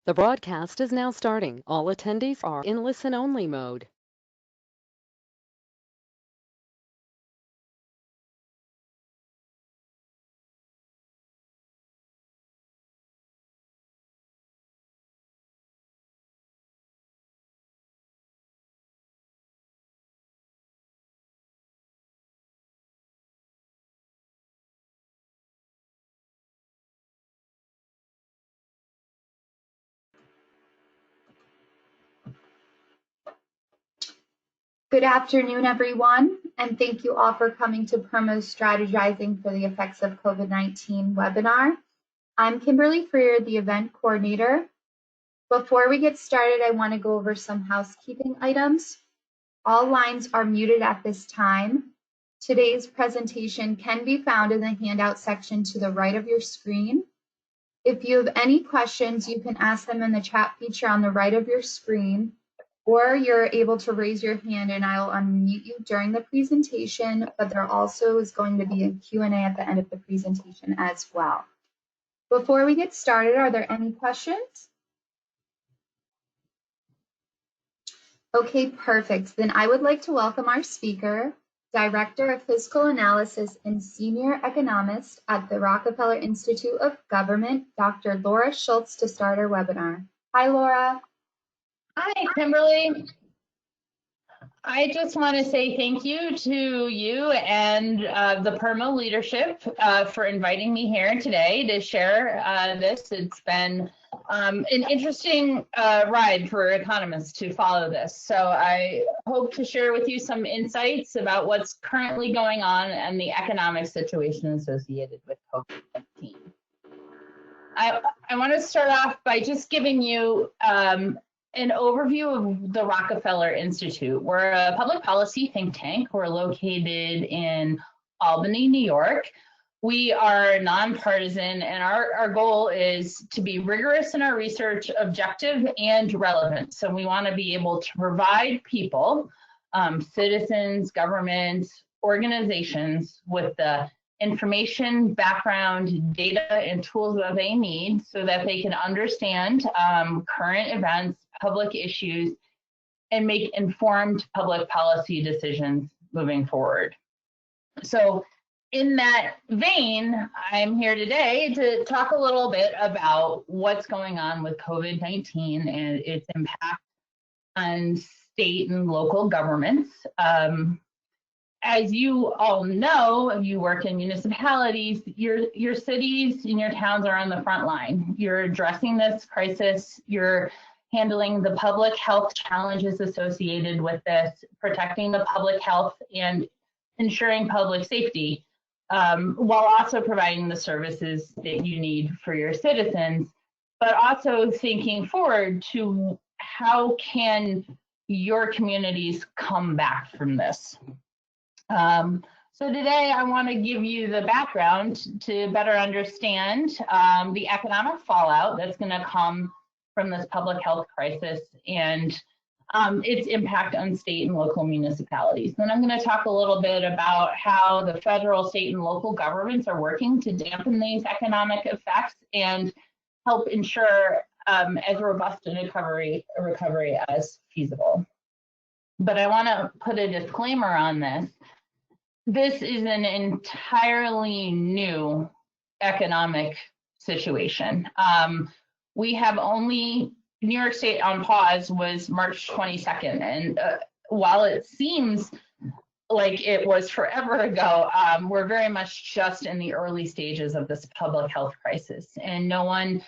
The broadcast is now starting. All attendees are in listen-only mode. Good afternoon, everyone, and thank you all for coming to Promo's Strategizing for the Effects of COVID-19 webinar. I'm Kimberly Freer, the event coordinator. Before we get started, I want to go over some housekeeping items. All lines are muted at this time. Today's presentation can be found in the handout section to the right of your screen. If you have any questions, you can ask them in the chat feature on the right of your screen, or you're able to raise your hand and I'll unmute you during the presentation, but there also is going to be a Q&A at the end of the presentation as well. Before we get started, are there any questions? Okay, perfect. Then I would like to welcome our speaker, Director of Fiscal Analysis and Senior Economist at the Rockefeller Institute of Government, Dr. Laura Schultz, to start our webinar. Hi, Laura. Hi, Kimberly. I just want to say thank you to you and the Permo leadership for inviting me here today to share this. It's been an interesting ride for economists to follow this. So I hope to share with you some insights about what's currently going on and the economic situation associated with COVID-19. I want to start off by just giving you an overview of the Rockefeller Institute. We're a public policy think tank. We're located in Albany, New York. We are nonpartisan, and our goal is to be rigorous in our research, objective, and relevant. So we want to be able to provide people, citizens, governments, organizations with the information, background, data, and tools that they need so that they can understand current events, public issues, and make informed public policy decisions moving forward. So in that vein, I'm here today to talk a little bit about what's going on with COVID-19 and its impact on state and local governments. As you all know, if you work in municipalities, your cities and your towns are on the front line. You're addressing this crisis, you're handling the public health challenges associated with this, protecting the public health and ensuring public safety, while also providing the services that you need for your citizens, but also thinking forward to how can your communities come back from this. So today I want to give you the background to better understand the economic fallout that's going to come from this public health crisis and its impact on state and local municipalities. Then I'm going to talk a little bit about how the federal, state, and local governments are working to dampen these economic effects and help ensure as robust a recovery as feasible. But I want to put a disclaimer on this. This is an entirely new economic situation. We have only, New York State on pause was March 22nd. And while it seems like it was forever ago, we're very much just in the early stages of this public health crisis. And no one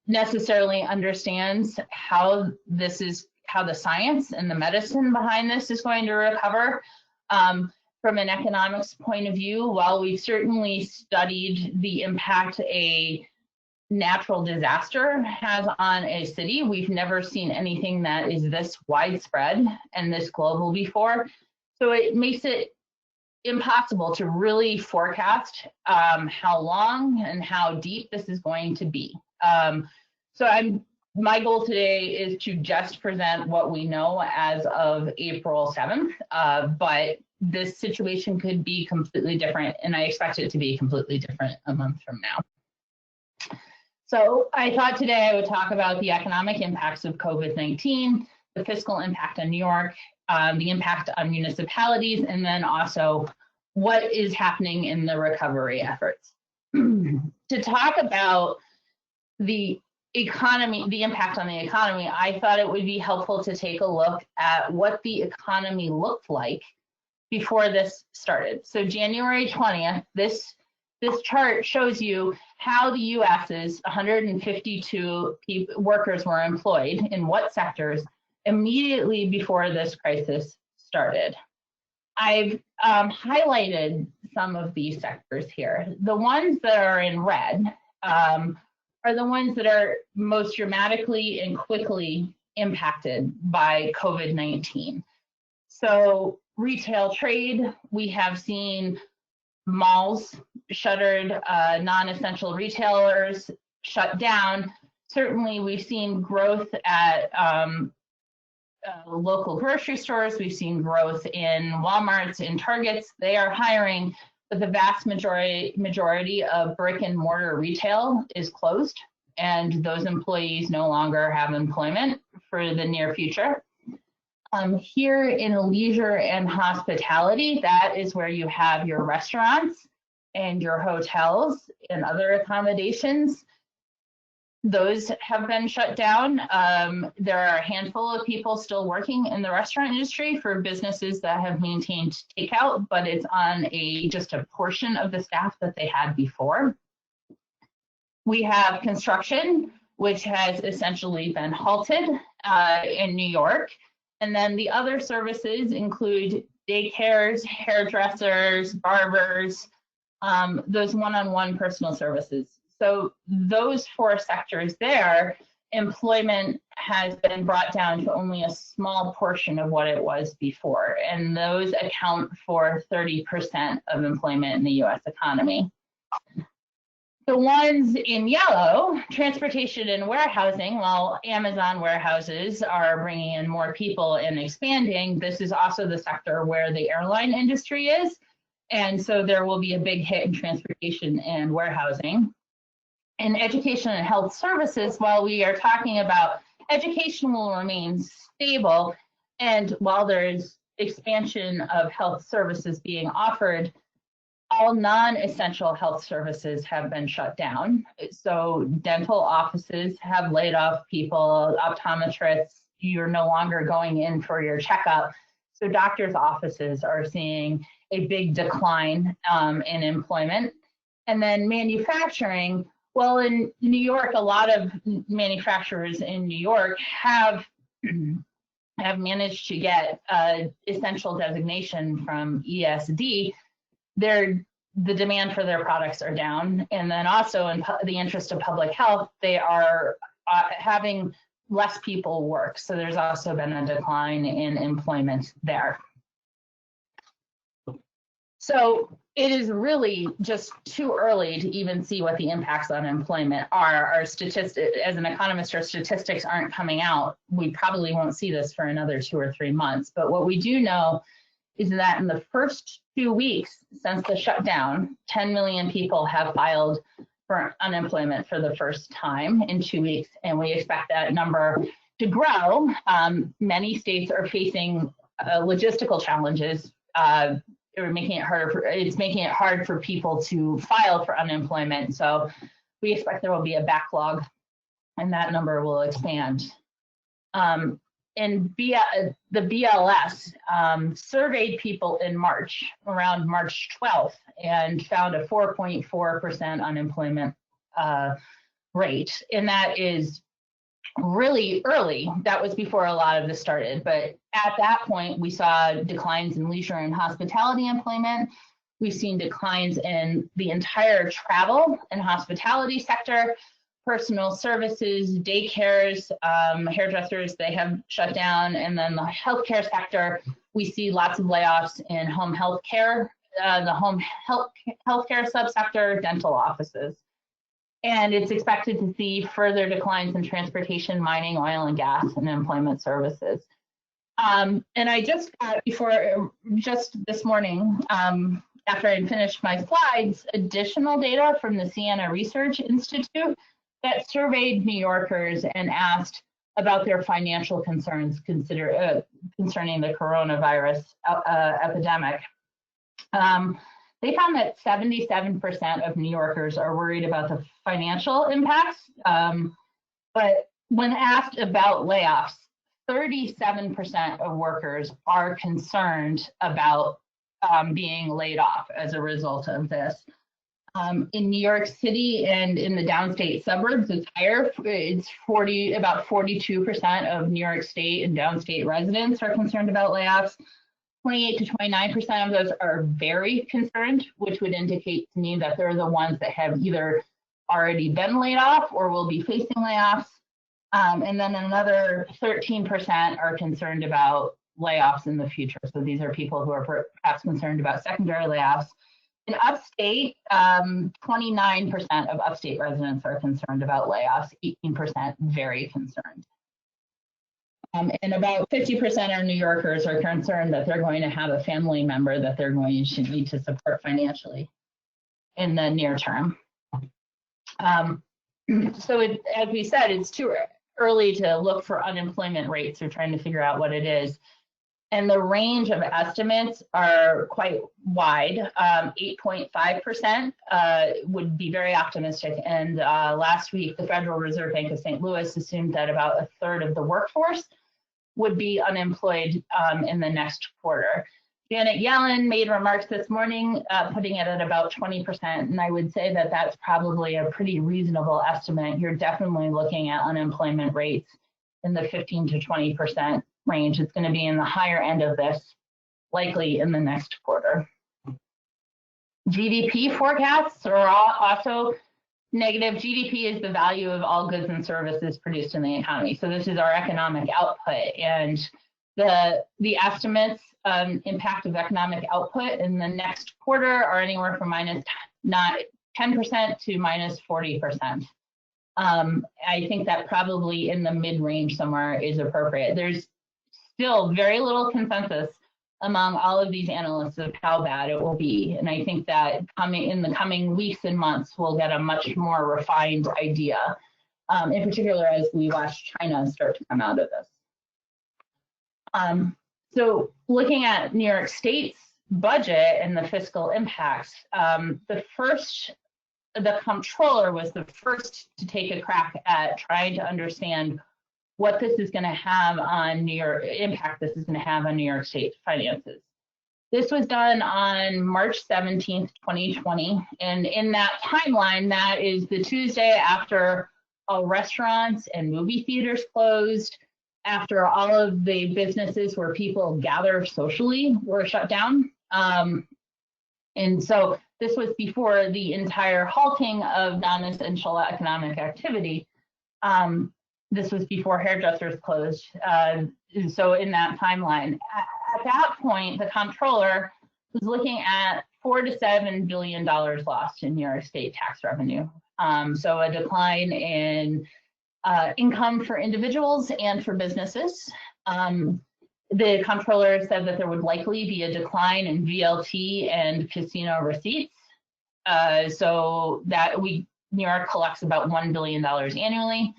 necessarily understands how the science and the medicine behind this is going to recover. From an economics point of view, while we've certainly studied the impact a natural disaster has on a city, we've never seen anything that is this widespread and this global before. So it makes it impossible to really forecast how long and how deep this is going to be. My goal today is to just present what we know as of April 7th, but this situation could be completely different, and I expect it to be completely different a month from now. So I thought today I would talk about the economic impacts of COVID-19, the fiscal impact on New York, the impact on municipalities, and then also what is happening in the recovery efforts. To talk about the economy, the impact on the economy, I thought it would be helpful to take a look at what the economy looked like before this started. So January 20th, this chart shows you how the US's 152 workers were employed in what sectors immediately before this crisis started. I've highlighted some of these sectors here. The ones that are in red are the ones that are most dramatically and quickly impacted by COVID-19. So retail trade, we have seen malls shuttered, non-essential retailers shut down. Certainly, we've seen growth at local grocery stores. We've seen growth in Walmarts, in Targets. They are hiring, but the vast majority of brick and mortar retail is closed, and those employees no longer have employment for the near future. Here in leisure and hospitality, that is where you have your restaurants and your hotels and other accommodations. Those have been shut down. There are a handful of people still working in the restaurant industry for businesses that have maintained takeout, but it's on just a portion of the staff that they had before. We have construction, which has essentially been halted in New York. And then the other services include daycares, hairdressers, barbers, those one-on-one personal services. So those four sectors there, employment has been brought down to only a small portion of what it was before. And those account for 30% of employment in the US economy. The ones in yellow, transportation and warehousing, while Amazon warehouses are bringing in more people and expanding, this is also the sector where the airline industry is. And so there will be a big hit in transportation and warehousing. In education and health services, while we are talking about education will remain stable, and while there's expansion of health services being offered, all non-essential health services have been shut down. So dental offices have laid off people, optometrists, you're no longer going in for your checkup. So doctors' offices are seeing a big decline in employment. And then manufacturing, well, in New York, a lot of manufacturers in New York have managed to get essential designation from ESD. The demand for their products are down. And then also in the interest of public health, they are having less people work. So there's also been a decline in employment there. So it is really just too early to even see what the impacts on employment are. Our statistics, as an economist, our statistics aren't coming out. We probably won't see this for another 2 or 3 months. But what we do know is that in the first 2 weeks since the shutdown, 10 million people have filed for unemployment for the first time in 2 weeks, and we expect that number to grow. Many states are facing logistical challenges. It's making it hard for people to file for unemployment. So we expect there will be a backlog, and that number will expand. And the BLS surveyed people in March, around March 12th, and found a 4.4% unemployment rate. And that is really early. That was before a lot of this started. But at that point, we saw declines in leisure and hospitality employment. We've seen declines in the entire travel and hospitality sector. Personal services, daycares, hairdressers, they have shut down. And then the healthcare sector, we see lots of layoffs in home healthcare, the home healthcare subsector, dental offices. And it's expected to see further declines in transportation, mining, oil and gas, and employment services. And I just got, just this morning, after I finished my slides, additional data from the Siena Research Institute that surveyed New Yorkers and asked about their financial concerns concerning the coronavirus epidemic. They found that 77% of New Yorkers are worried about the financial impacts, but when asked about layoffs, 37% of workers are concerned about being laid off as a result of this. In New York City and in the downstate suburbs, it's higher. It's about 42% of New York State and downstate residents are concerned about layoffs. 28 to 29% of those are very concerned, which would indicate to me that they're the ones that have either already been laid off or will be facing layoffs. And then another 13% are concerned about layoffs in the future. So these are people who are perhaps concerned about secondary layoffs. In upstate, 29% of upstate residents are concerned about layoffs, 18% very concerned. And about 50% of New Yorkers are concerned that they're going to have a family member that they're going to need to support financially in the near term. So as we said, it's too early to look for unemployment rates. We're trying to figure out what it is. And the range of estimates are quite wide. 8.5% would be very optimistic. And last week, the Federal Reserve Bank of St. Louis assumed that about a third of the workforce would be unemployed in the next quarter. Janet Yellen made remarks this morning, putting it at about 20%. And I would say that that's probably a pretty reasonable estimate. You're definitely looking at unemployment rates in the 15 to 20% range. It's going to be in the higher end of this, likely in the next quarter. GDP forecasts are also negative. GDP is the value of all goods and services produced in the economy. So this is our economic output, and the estimates impact of economic output in the next quarter are anywhere from minus 10% to minus 40%. I think that probably in the mid-range somewhere is appropriate. There's still very little consensus among all of these analysts of how bad it will be. And I think that in the coming weeks and months, we'll get a much more refined idea, in particular as we watch China start to come out of this. So looking at New York State's budget and the fiscal impacts, the comptroller was the first to take a crack at trying to understand what this is going to have on impact this is going to have on New York State finances. This was done on March 17th, 2020. And in that timeline, that is the Tuesday after all restaurants and movie theaters closed, after all of the businesses where people gather socially were shut down. And so this was before the entire halting of non-essential economic activity. This was before hairdressers closed. So in that timeline, at that point, the comptroller was looking at $4 to $7 billion lost in New York State tax revenue. So a decline in income for individuals and for businesses. The comptroller said that there would likely be a decline in VLT and casino receipts. So that New York collects about $1 billion annually.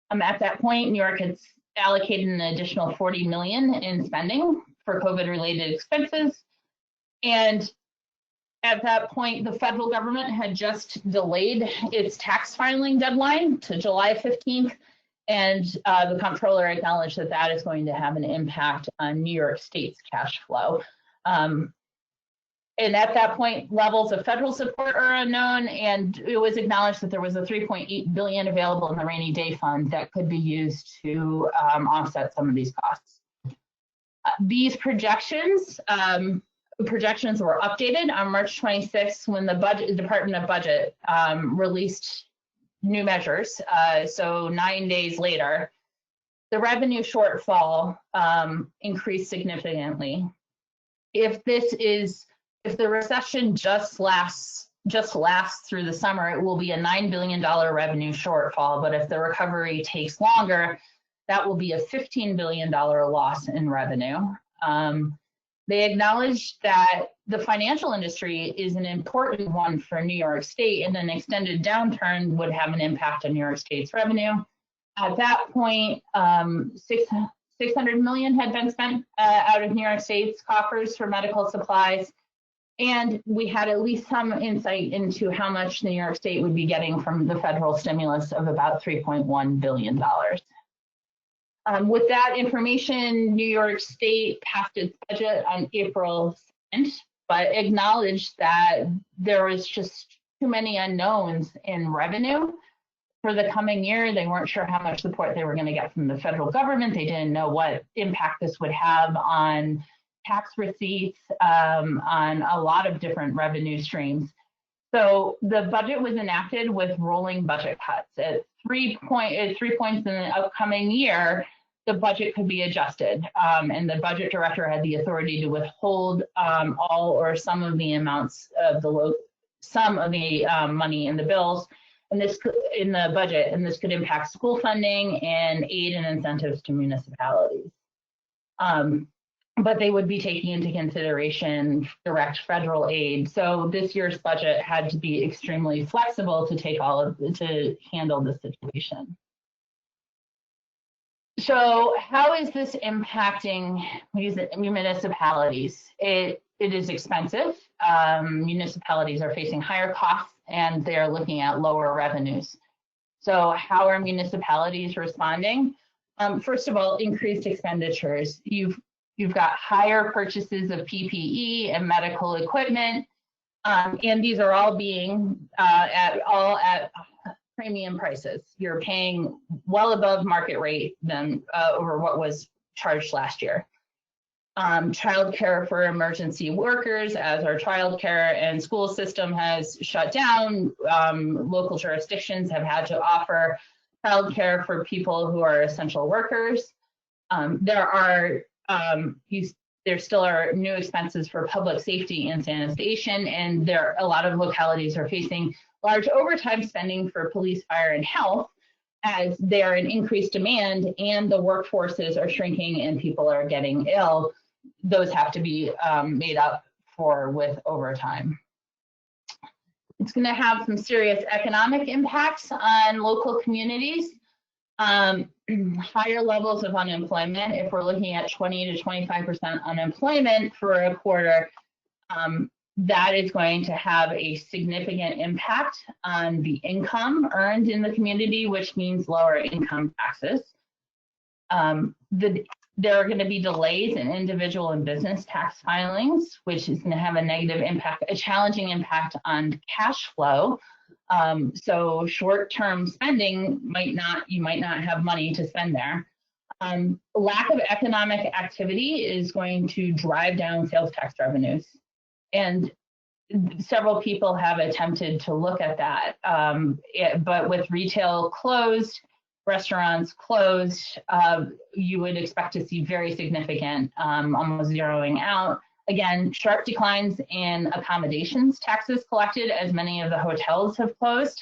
At that point, New York has allocated an additional $40 million in spending for COVID-related expenses. And at that point, the federal government had just delayed its tax filing deadline to July 15th. And the comptroller acknowledged that that is going to have an impact on New York State's cash flow. And at that point, levels of federal support are unknown, and it was acknowledged that there was a $3.8 billion available in the rainy day fund that could be used to offset some of these costs. These projections were updated on March 26th when the Department of Budget released new measures. So 9 days later, the revenue shortfall increased significantly. If the recession just lasts through the summer, it will be a $9 billion revenue shortfall. But if the recovery takes longer, that will be a $15 billion loss in revenue. They acknowledged that the financial industry is an important one for New York State, and an extended downturn would have an impact on New York State's revenue. At that point, 600 million had been spent out of New York State's coffers for medical supplies. And we had at least some insight into how much New York State would be getting from the federal stimulus of about $3.1 billion. With that information, New York State passed its budget on April 2nd, but acknowledged that there was just too many unknowns in revenue for the coming year. They weren't sure how much support they were going to get from the federal government. They didn't know what impact this would have on tax receipts, on a lot of different revenue streams. So the budget was enacted with rolling budget cuts. At 3 points in the upcoming year, the budget could be adjusted, and the budget director had the authority to withhold all or some of the amounts of money in the bills, and this in the budget, and this could impact school funding and aid and incentives to municipalities. But they would be taking into consideration direct federal aid. So this year's budget had to be extremely flexible to handle the situation. So how is this impacting municipalities? It is expensive. Municipalities are facing higher costs and they're looking at lower revenues. So how are municipalities responding? First of all, increased expenditures. You've got higher purchases of PPE and medical equipment, and these are all being at premium prices. You're paying well above market rate than over what was charged last year. Childcare for emergency workers, as our childcare and school system has shut down, local jurisdictions have had to offer childcare for people who are essential workers. There still are new expenses for public safety and sanitation, and a lot of localities are facing large overtime spending for police, fire, and health as they're in increased demand and the workforces are shrinking and people are getting ill. Those have to be made up for with overtime. It's going to have some serious economic impacts on local communities. Higher levels of unemployment. If we're looking at 20 to 25% unemployment for a quarter, that is going to have a significant impact on the income earned in the community, which means lower income taxes. There are going to be delays in individual and business tax filings, which is going to have a negative impact, a challenging impact on cash flow. So short-term spending you might not have money to spend there. Lack of economic activity is going to drive down sales tax revenues. And several people have attempted to look at that. But with retail closed, restaurants closed, you would expect to see very significant, almost zeroing out. Again, sharp declines in accommodations taxes collected as many of the hotels have closed.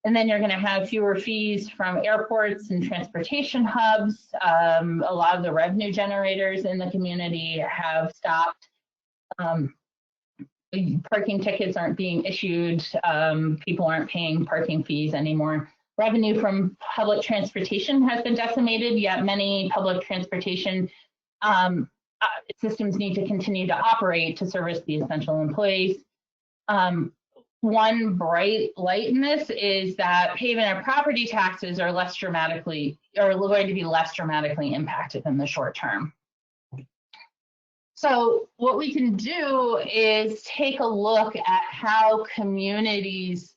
And then you're going to have fewer fees from airports and transportation hubs. A lot of the revenue generators in the community have stopped. Parking tickets aren't being issued. People aren't paying parking fees anymore. Revenue from public transportation has been decimated, yet many public transportation systems need to continue to operate to service the essential employees. One bright light in this is that payment and property taxes are going to be less dramatically impacted in the short term. So what we can do is take a look at how communities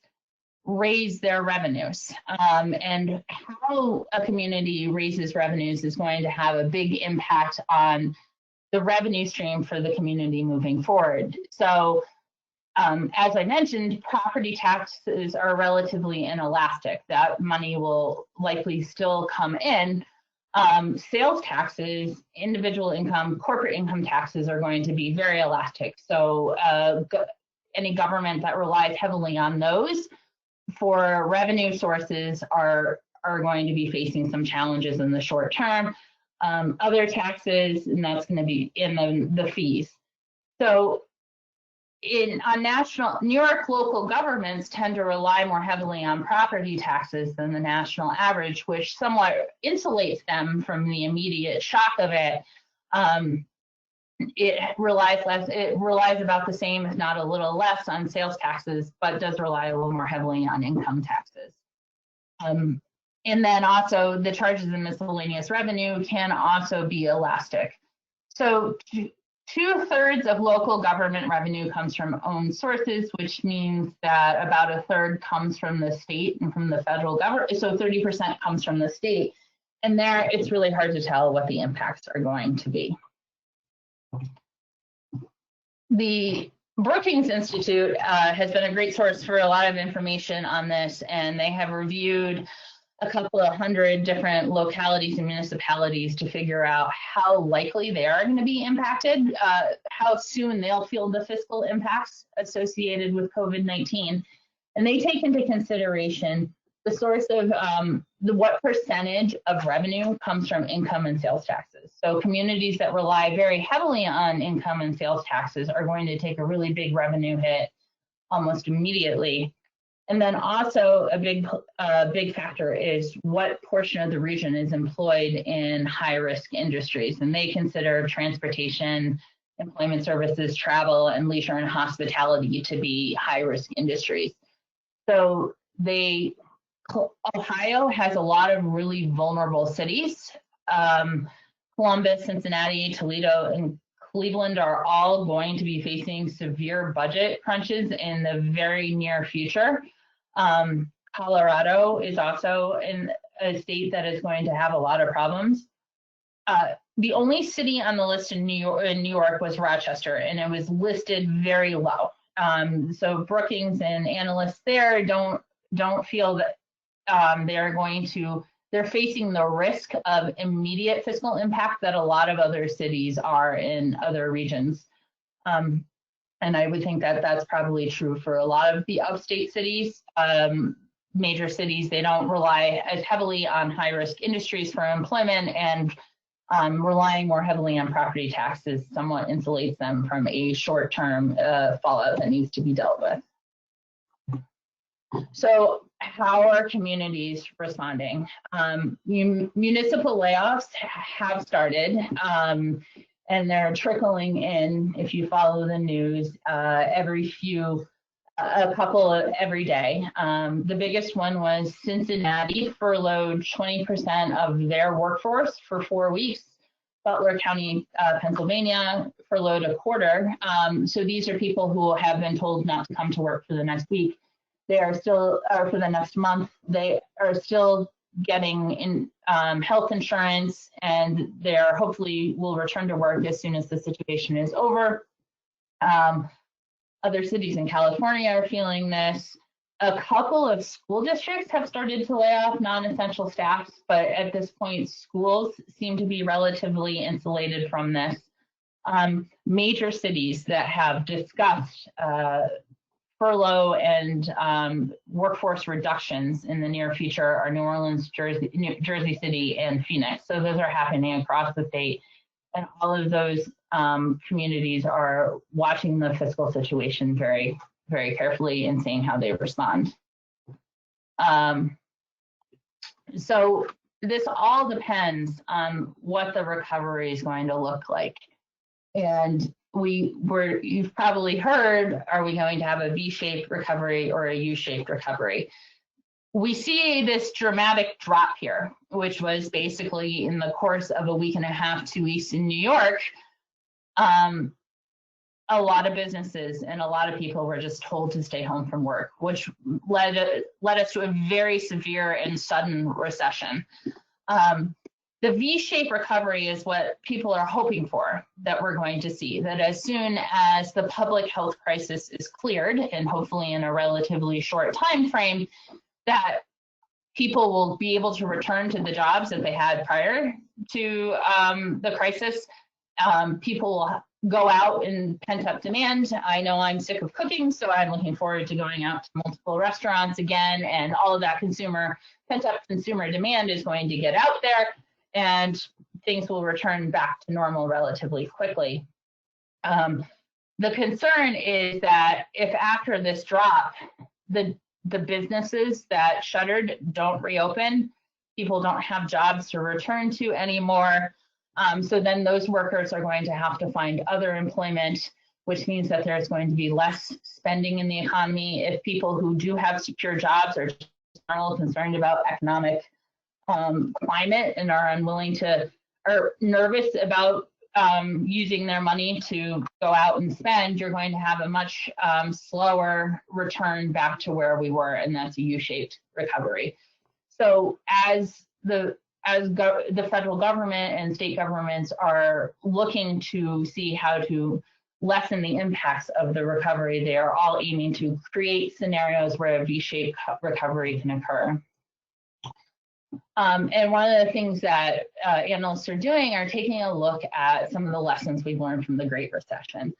raise their revenues, and how a community raises revenues is going to have a big impact on the revenue stream for the community moving forward. So as I mentioned, property taxes are relatively inelastic. That money will likely still come in. Sales taxes, individual income, corporate income taxes are going to be very elastic. So any government that relies heavily on those for revenue sources are going to be facing some challenges in the short term. Other taxes, and that's going to be in the fees. So New York local governments tend to rely more heavily on property taxes than the national average, which somewhat insulates them from the immediate shock of it. It relies about the same, if not a little less, on sales taxes, but does rely a little more heavily on income taxes. And then also the charges and miscellaneous revenue can also be elastic. So 2/3 of local government revenue comes from owned sources, which means that about 1/3 comes from the state and from the federal government. So 30% comes from the state. And there it's really hard to tell what the impacts are going to be. The Brookings Institute has been a great source for a lot of information on this, and they have reviewed a couple of hundred different localities and municipalities to figure out how likely they are going to be impacted, how soon they'll feel the fiscal impacts associated with COVID-19. And they take into consideration the source of what percentage of revenue comes from income and sales taxes. So communities that rely very heavily on income and sales taxes are going to take a really big revenue hit almost immediately. And then also a big factor is what portion of the region is employed in high-risk industries. And they consider transportation, employment services, travel, and leisure and hospitality to be high-risk industries. So Ohio has a lot of really vulnerable cities. Columbus, Cincinnati, Toledo, and Cleveland are all going to be facing severe budget crunches in the very near future. Colorado is also in a state that is going to have a lot of problems. The only city on the list in New York was Rochester, and it was listed very low. So Brookings and analysts there don't feel that they're facing the risk of immediate fiscal impact that a lot of other cities are in other regions. And I would think that that's probably true for a lot of the upstate cities. Major cities, they don't rely as heavily on high-risk industries for employment, and relying more heavily on property taxes somewhat insulates them from a short-term fallout that needs to be dealt with. So how are communities responding? Municipal layoffs have started, and they're trickling in, if you follow the news, a couple every day. The biggest one was Cincinnati furloughed 20% of their workforce for 4 weeks. Butler County, Pennsylvania furloughed a quarter. So these are people who have been told not to come to work for the next week. They are still, or for the next month, they are still getting in health insurance, and they're hopefully will return to work as soon as the situation is over. Other cities in California are feeling this. A couple of school districts have started to lay off non-essential staffs, but at this point, schools seem to be relatively insulated from this. Major cities that have discussed furlough and workforce reductions in the near future are New Orleans, Jersey City, and Phoenix. So those are happening across the state. And all of those communities are watching the fiscal situation very, very carefully and seeing how they respond. So this all depends on what the recovery is going to look like. And you've probably heard, are we going to have a V-shaped recovery or a U-shaped recovery? We see this dramatic drop here, which was basically in the course of a week and a half, 2 weeks in New York. A lot of businesses and a lot of people were just told to stay home from work, which led us to a very severe and sudden recession. The V-shaped recovery is what people are hoping for, that we're going to see, that as soon as the public health crisis is cleared, and hopefully in a relatively short time frame, that people will be able to return to the jobs that they had prior to the crisis. People will go out in pent-up demand. I know I'm sick of cooking, so I'm looking forward to going out to multiple restaurants again, and all of that pent-up consumer demand is going to get out there, and things will return back to normal relatively quickly. The concern is that if after this drop, the businesses that shuttered don't reopen, people don't have jobs to return to anymore. So then those workers are going to have to find other employment, which means that there's going to be less spending in the economy. If people who do have secure jobs are concerned about economic climate and are unwilling to, are nervous about using their money to go out and spend, you're going to have a much slower return back to where we were, and that's a U-shaped recovery. So as the federal government and state governments are looking to see how to lessen the impacts of the recovery, they are all aiming to create scenarios where a V-shaped recovery can occur. And one of the things that analysts are doing are taking a look at some of the lessons we've learned from the Great Recession.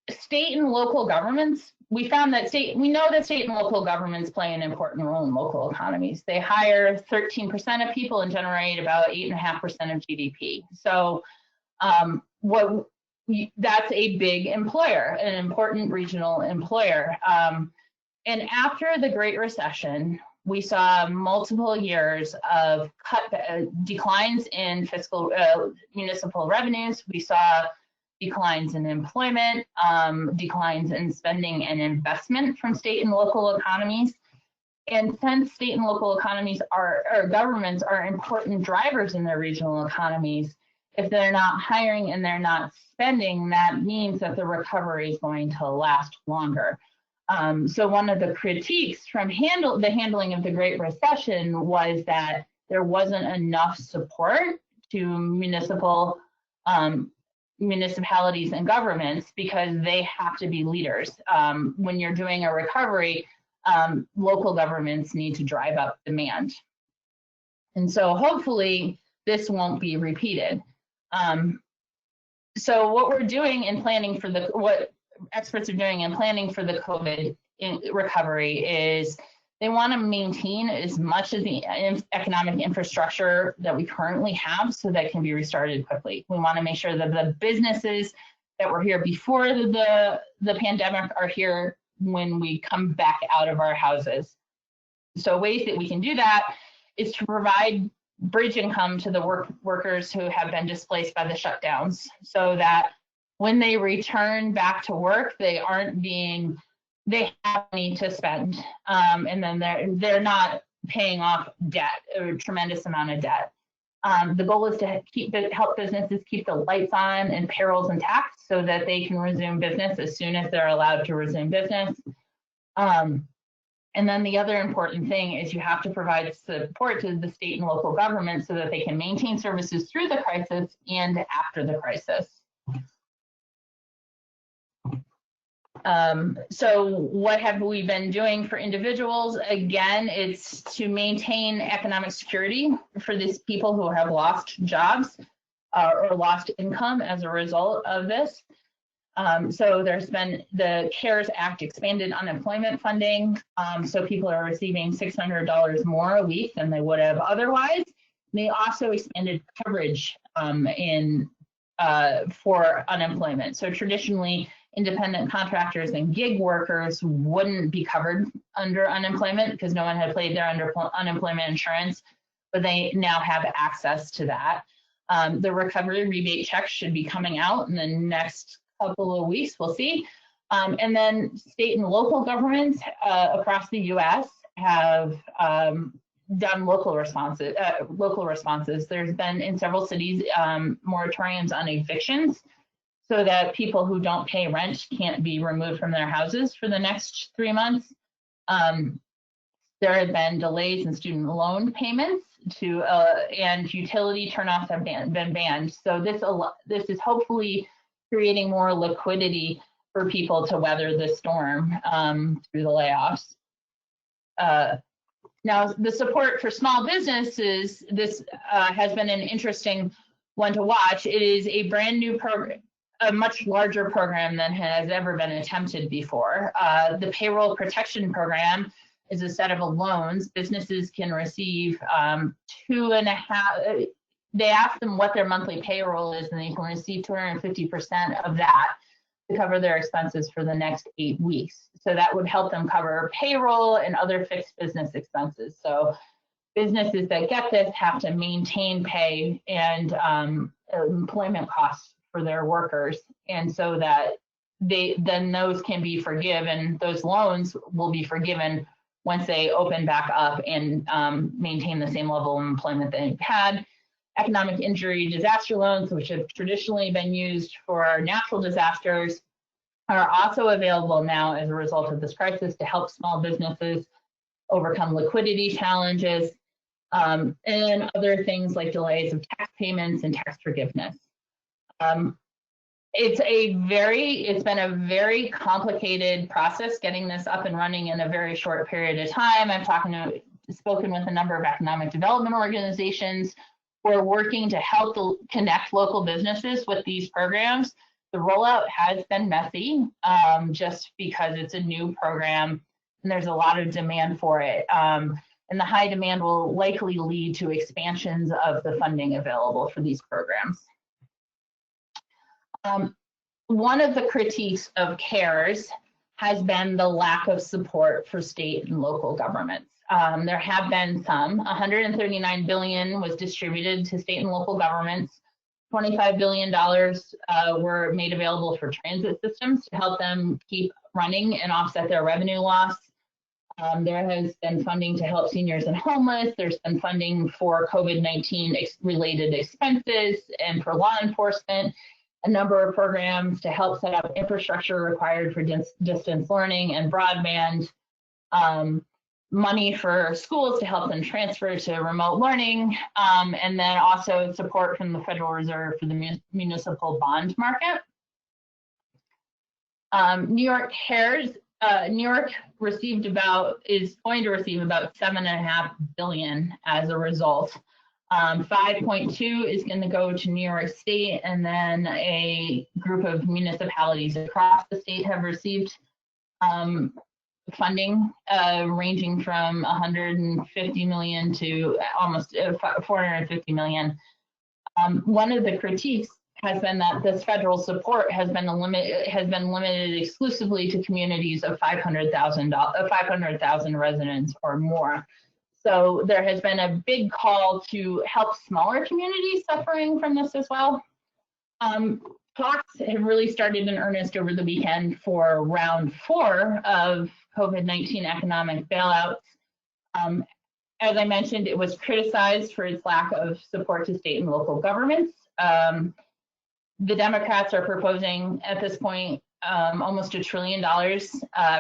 State and local governments, we found that we know that state and local governments play an important role in local economies. They hire 13% of people and generate about 8.5% of GDP. So that's a big employer, an important regional employer. And after the Great Recession, we saw multiple years of declines in fiscal municipal revenues. We saw declines in employment, declines in spending and investment from state and local economies. And since state and local economies or governments are important drivers in their regional economies, if they're not hiring and they're not spending, that means that the recovery is going to last longer. So one of the critiques from the handling of the Great Recession was that there wasn't enough support to municipalities and governments because they have to be leaders. When you're doing a recovery, local governments need to drive up demand. And so hopefully this won't be repeated. So what we're doing in planning for what experts are doing in planning for the COVID recovery is they want to maintain as much of the economic infrastructure that we currently have so that it can be restarted quickly. We want to make sure that the businesses that were here before the pandemic are here when we come back out of our houses. So ways that we can do that is to provide bridge income to the workers who have been displaced by the shutdowns so that when they return back to work, they have money to spend, and then they're not paying off debt, a tremendous amount of debt. The goal is to help businesses keep the lights on and payrolls intact so that they can resume business as soon as they're allowed to resume business. And then the other important thing is you have to provide support to the state and local government so that they can maintain services through the crisis and after the crisis. So what have we been doing for individuals? Again, it's to maintain economic security for these people who have lost jobs or lost income as a result of this. So there's been the CARES Act expanded unemployment funding. So people are receiving $600 more a week than they would have otherwise. They also expanded coverage for unemployment. So traditionally, independent contractors and gig workers wouldn't be covered under unemployment because no one had paid their unemployment insurance, but they now have access to that. The recovery rebate checks should be coming out in the next couple of weeks, we'll see. And then state and local governments across the US have done local responses. There's been in several cities moratoriums on evictions so that people who don't pay rent can't be removed from their houses for the next 3 months. There have been delays in student loan payments and utility turnoffs have been banned. So this is hopefully creating more liquidity for people to weather the storm through the layoffs. Now, the support for small businesses, this has been an interesting one to watch. It is a brand new program, a much larger program than has ever been attempted before. The Payroll Protection Program is a set of loans. Businesses can receive they ask them what their monthly payroll is, and they can receive 250% of that to cover their expenses for the next 8 weeks. So that would help them cover payroll and other fixed business expenses. So businesses that get this have to maintain pay and employment costs for their workers, and so that then those can be forgiven. Those loans will be forgiven once they open back up and maintain the same level of employment they've had. Economic injury disaster loans, which have traditionally been used for natural disasters, are also available now as a result of this crisis to help small businesses overcome liquidity challenges, and other things like delays of tax payments and tax forgiveness. It's been a very complicated process getting this up and running in a very short period of time. I've spoken with a number of economic development organizations who are working to help connect local businesses with these programs. The rollout has been messy, just because it's a new program and there's a lot of demand for it. And the high demand will likely lead to expansions of the funding available for these programs. One of the critiques of CARES has been the lack of support for state and local governments. There have been some. $139 billion was distributed to state and local governments. $25 billion were made available for transit systems to help them keep running and offset their revenue loss. There has been funding to help seniors and homeless. There's been funding for COVID-19 related expenses and for law enforcement. A number of programs to help set up infrastructure required for distance learning and broadband, money for schools to help them transfer to remote learning, and then also support from the Federal Reserve for the municipal bond market. New York is going to receive about $7.5 billion as a result. 5.2 is going to go to New York State, and then a group of municipalities across the state have received funding ranging from 150 million to almost 450 million. One of the critiques has been that this federal support has been limited exclusively to communities of 500,000 residents or more. So there has been a big call to help smaller communities suffering from this as well. Talks have really started in earnest over the weekend for round 4 of COVID-19 economic bailouts. As I mentioned, it was criticized for its lack of support to state and local governments. The Democrats are proposing at this point almost $1 trillion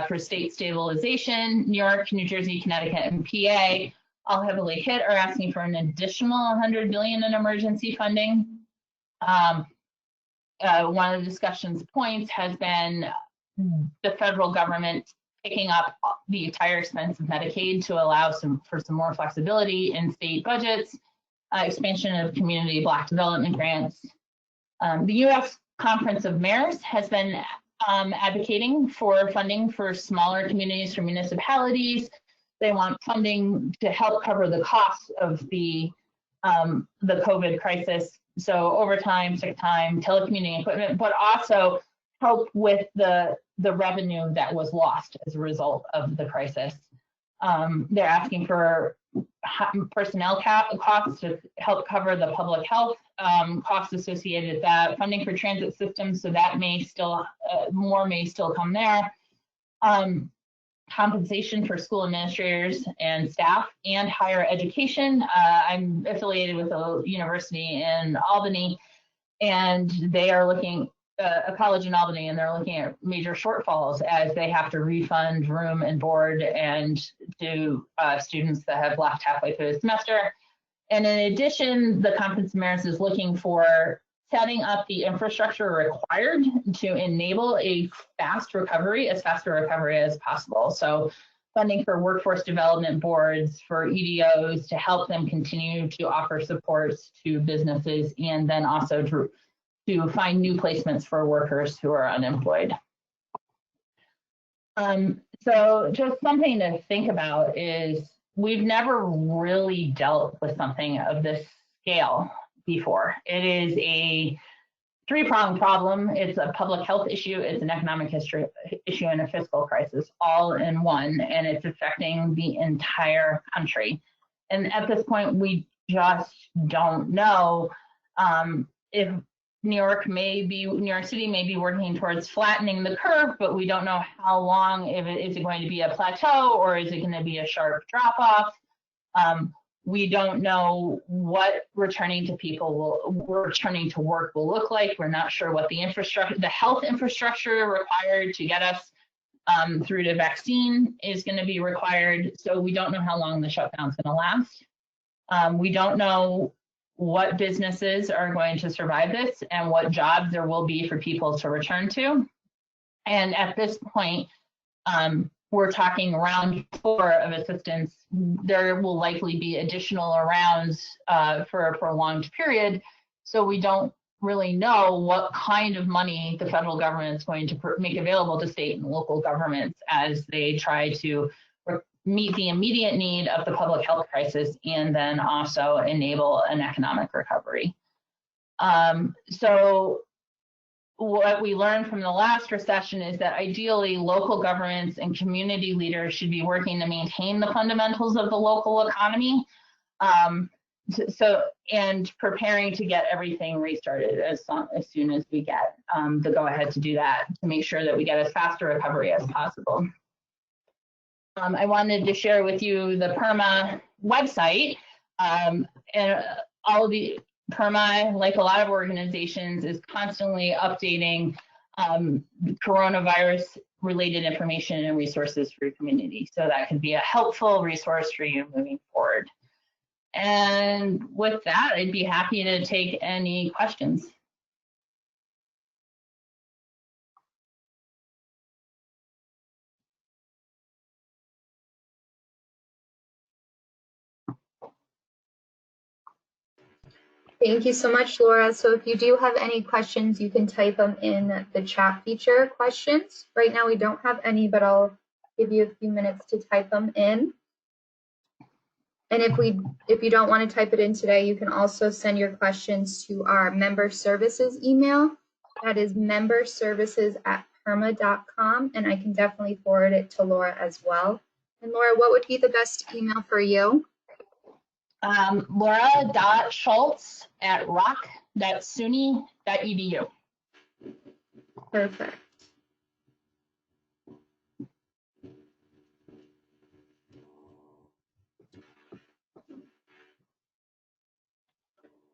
for state stabilization. New York, New Jersey, Connecticut, and PA, all heavily hit, are asking for an additional $100 billion in emergency funding. One of the discussion's points has been the federal government picking up the entire expense of Medicaid to allow for some more flexibility in state budgets, expansion of community block development grants. The U.S. Conference of Mayors has been advocating for funding for smaller communities, for municipalities. They want funding to help cover the costs of the COVID crisis. So overtime, sick time, telecommuting equipment, but also help with the revenue that was lost as a result of the crisis. They're asking for personnel costs to help cover the public health costs associated with that, funding for transit systems, so that may still, more may still come there. Compensation for school administrators and staff, and higher education. I'm affiliated with a university in Albany, and they are looking, a college in Albany, and they're looking at major shortfalls as they have to refund room and board and to students that have left halfway through the semester. And in addition, the Conference of Mayors is looking for setting up the infrastructure required to enable a fast recovery, as fast a recovery as possible. So funding for workforce development boards, for EDOs, to help them continue to offer supports to businesses, and then also to find new placements for workers who are unemployed. So just something to think about is we've never really dealt with something of this scale before. It is a three-pronged problem. It's a public health issue, it's an economic issue, and a fiscal crisis all in one, and it's affecting the entire country. And at this point, we just don't know if New York City may be working towards flattening the curve, but we don't know how long. Is it going to be a plateau, or is it going to be a sharp drop off? We don't know what returning to work will look like. We're not sure what the health infrastructure required to get us through the vaccine is going to be required. So we don't know how long the shutdown's going to last. We don't know what businesses are going to survive this and what jobs there will be for people to return to. And at this point, we're talking round 4 of assistance. There will likely be additional rounds for a prolonged period. So we don't really know what kind of money the federal government is going to make available to state and local governments as they try to meet the immediate need of the public health crisis and then also enable an economic recovery. So what we learned from the last recession is that ideally local governments and community leaders should be working to maintain the fundamentals of the local economy, and preparing to get everything restarted as soon as we get the go-ahead to do that, to make sure that we get as fast a recovery as possible. I wanted to share with you the PERMA website, and all of the PERMA, like a lot of organizations, is constantly updating coronavirus related information and resources for your community. So that could be a helpful resource for you moving forward. And with that, I'd be happy to take any questions. Thank you so much, Laura. So if you do have any questions, you can type them in the chat feature questions. Right now we don't have any, but I'll give you a few minutes to type them in. And if you don't want to type it in today, you can also send your questions to our member services email. That is memberservices@perma.com, and I can definitely forward it to Laura as well. And Laura, what would be the best email for you? Laura.schultz@rock.suny.edu. Perfect.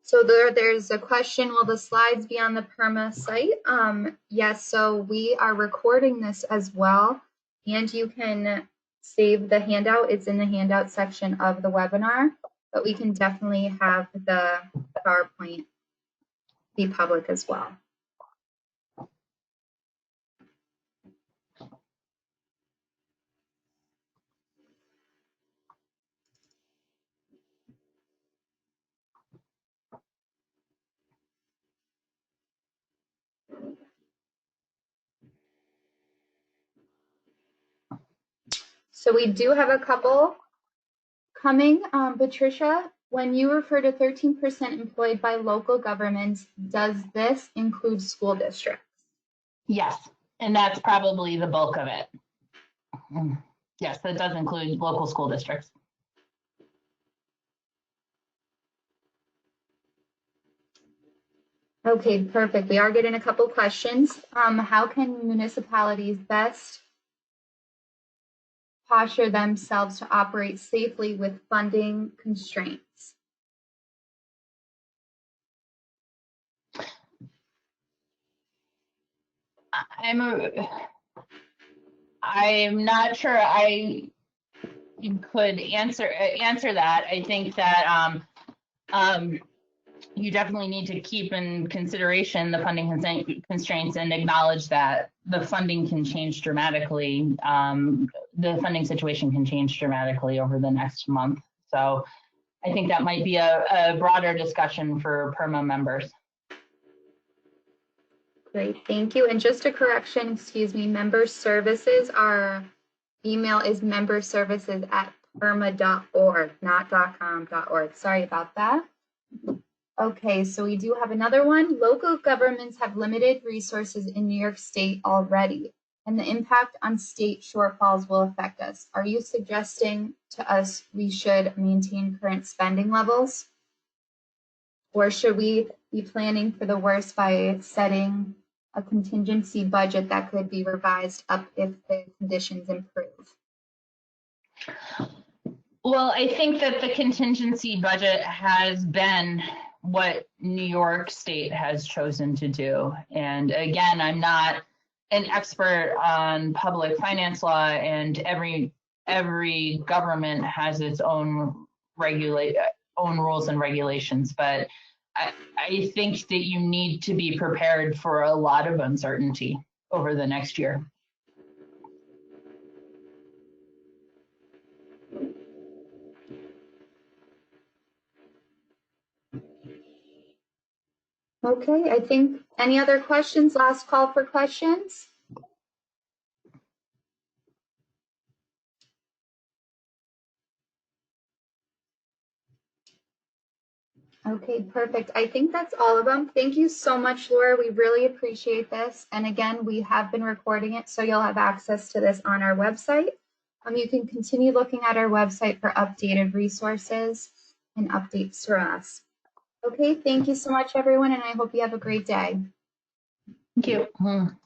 So there's a question, will the slides be on the PERMA site? Yes, so we are recording this as well, and you can save the handout. It's in the handout section of the webinar, but we can definitely have the PowerPoint be public as well. So we do have a couple coming. Patricia, when you refer to 13% employed by local governments, does this include school districts? Yes, and that's probably the bulk of it. Yes, that does include local school districts. Okay, perfect. We are getting a couple questions. How can municipalities best posture themselves to operate safely with funding constraints? I'm not sure I could answer that. I think that you definitely need to keep in consideration the funding constraints and acknowledge that the funding can change dramatically. The funding situation can change dramatically over the next month. So I think that might be a broader discussion for PERMA members. Great, thank you. And just a correction, excuse me, member services, our email is memberservices@perma.org, not .com.org. Sorry about that. Okay, so we do have another one. Local governments have limited resources in New York State already, and the impact on state shortfalls will affect us. Are you suggesting to us we should maintain current spending levels? Or should we be planning for the worst by setting a contingency budget that could be revised up if the conditions improve? Well, I think that the contingency budget has been what New York State has chosen to do. And again, I'm not an expert on public finance law, and every government has its own rules and regulations. But I think that you need to be prepared for a lot of uncertainty over the next year. Okay, I think any other questions? Last call for questions. Okay, perfect. I think that's all of them. Thank you so much, Laura. We really appreciate this. And again, we have been recording it, so you'll have access to this on our website. You can continue looking at our website for updated resources and updates for us. Okay, thank you so much, everyone, and I hope you have a great day. Thank you.